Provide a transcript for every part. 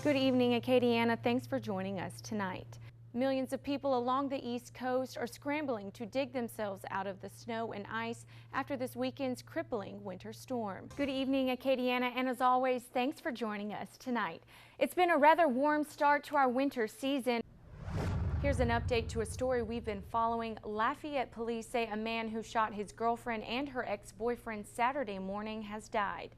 Good evening, Acadiana. Thanks for joining us tonight. Millions of people along the East Coast are scrambling to dig themselves out of the snow and ice after this weekend's crippling winter storm. Good evening, Acadiana, and as always, thanks for joining us tonight. It's been a rather warm start to our winter season. Here's an update to a story we've been following. Lafayette police say a man who shot his girlfriend and her ex-boyfriend Saturday morning has died.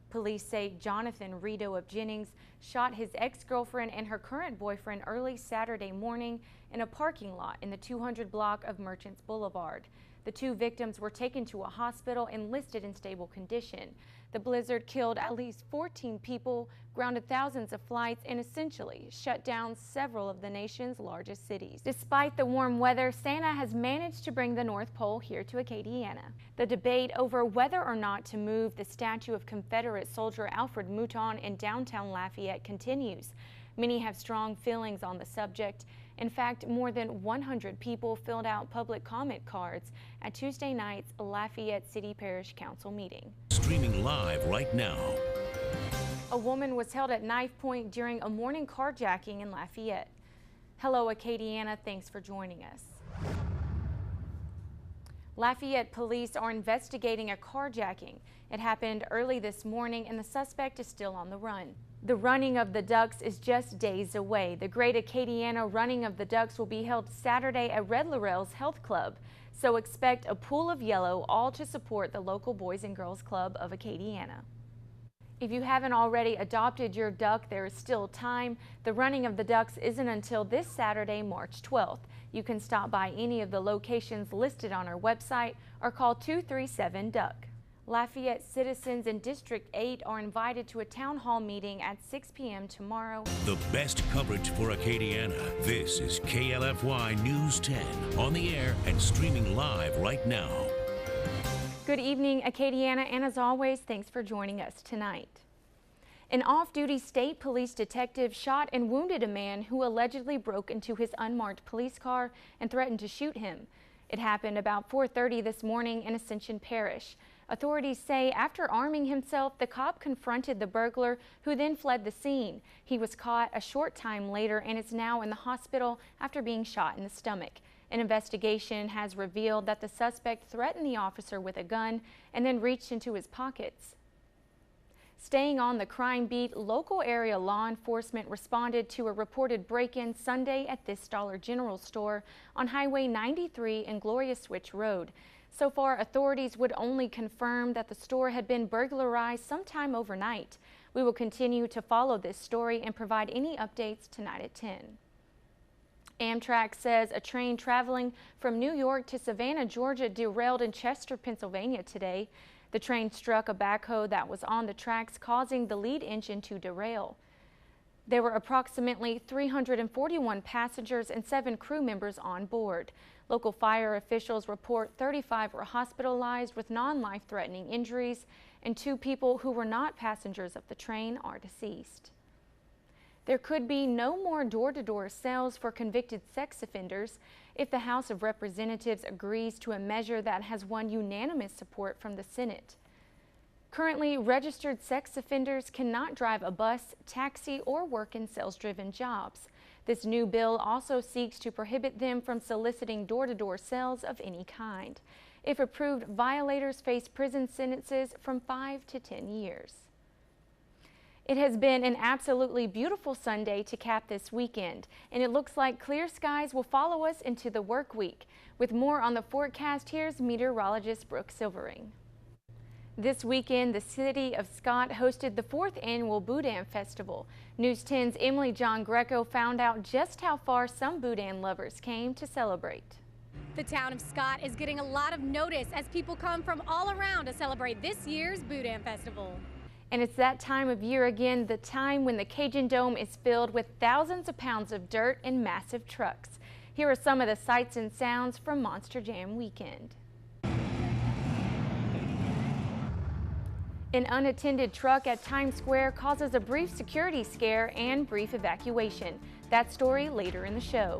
Police say Jonathan Rito of Jennings shot his ex-girlfriend and her current boyfriend early Saturday morning in a parking lot in the 200 block of Merchants Boulevard. The two victims were taken to a hospital and listed in stable condition. The blizzard killed at least 14 people, grounded thousands of flights, and essentially shut down several of the nation's largest cities. Despite the warm weather, Santa has managed to bring the North Pole here to Acadiana. The debate over whether or not to move the statue of Confederate soldier Alfred Mouton in downtown Lafayette continues. Many have strong feelings on the subject. In fact, more than 100 people filled out public comment cards at Tuesday night's Lafayette City Parish Council meeting. Streaming live right now. A woman was held at knife point during a morning carjacking in Lafayette. Hello, Acadiana. Thanks for joining us. Lafayette police are investigating a carjacking. It happened early this morning and the suspect is still on the run. The running of the ducks is just days away. The Great Acadiana Running of the Ducks will be held Saturday at Red Laurel's Health Club. So expect a pool of yellow, all to support the local Boys and Girls Club of Acadiana. If you haven't already adopted your duck, there is still time. The running of the ducks isn't until this Saturday, March 12th. You can stop by any of the locations listed on our website or call 237-DUCK. Lafayette citizens in District 8 are invited to a town hall meeting at 6 p.m. tomorrow. The best coverage for Acadiana. This is KLFY News 10 on the air and streaming live right now. Good evening, Acadiana, and as always, thanks for joining us tonight. An off-duty state police detective shot and wounded a man who allegedly broke into his unmarked police car and threatened to shoot him. It happened about 4:30 this morning in Ascension Parish. Authorities say after arming himself, the cop confronted the burglar, who then fled the scene. He was caught a short time later and is now in the hospital after being shot in the stomach. An investigation has revealed that the suspect threatened the officer with a gun and then reached into his pockets. Staying on the crime beat, local area law enforcement responded to a reported break-in Sunday at this Dollar General store on Highway 93 and Gloria Switch Road. So far, authorities would only confirm that the store had been burglarized sometime overnight. We will continue to follow this story and provide any updates tonight at 10. AMTRAK says a train traveling from New York to Savannah, Georgia derailed in Chester, Pennsylvania today. The train struck a backhoe that was on the tracks, causing the lead engine to derail. There were approximately 341 passengers and 7 crew members on board. Local fire officials report 35 were hospitalized with non-life-threatening injuries, and 2 people who were not passengers of the train are deceased. There could be no more door-to-door sales for convicted sex offenders if the House of Representatives agrees to a measure that has won unanimous support from the Senate. Currently, registered sex offenders cannot drive a bus, taxi, or work in sales-driven jobs. This new bill also seeks to prohibit them from soliciting door-to-door sales of any kind. If approved, violators face prison sentences from 5 to 10 years. It has been an absolutely beautiful Sunday to cap this weekend, and it looks like clear skies will follow us into the work week. With more on the forecast, here's meteorologist Brooke Silvering. This weekend, the city of Scott hosted the 4th annual Boudin Festival. News 10's Emily John Greco found out just how far some Boudin lovers came to celebrate. The town of Scott is getting a lot of notice as people come from all around to celebrate this year's Boudin Festival. And it's that time of year again, the time when the Cajun Dome is filled with thousands of pounds of dirt and massive trucks. Here are some of the sights and sounds from Monster Jam weekend. An unattended truck at Times Square causes a brief security scare and brief evacuation. That story later in the show.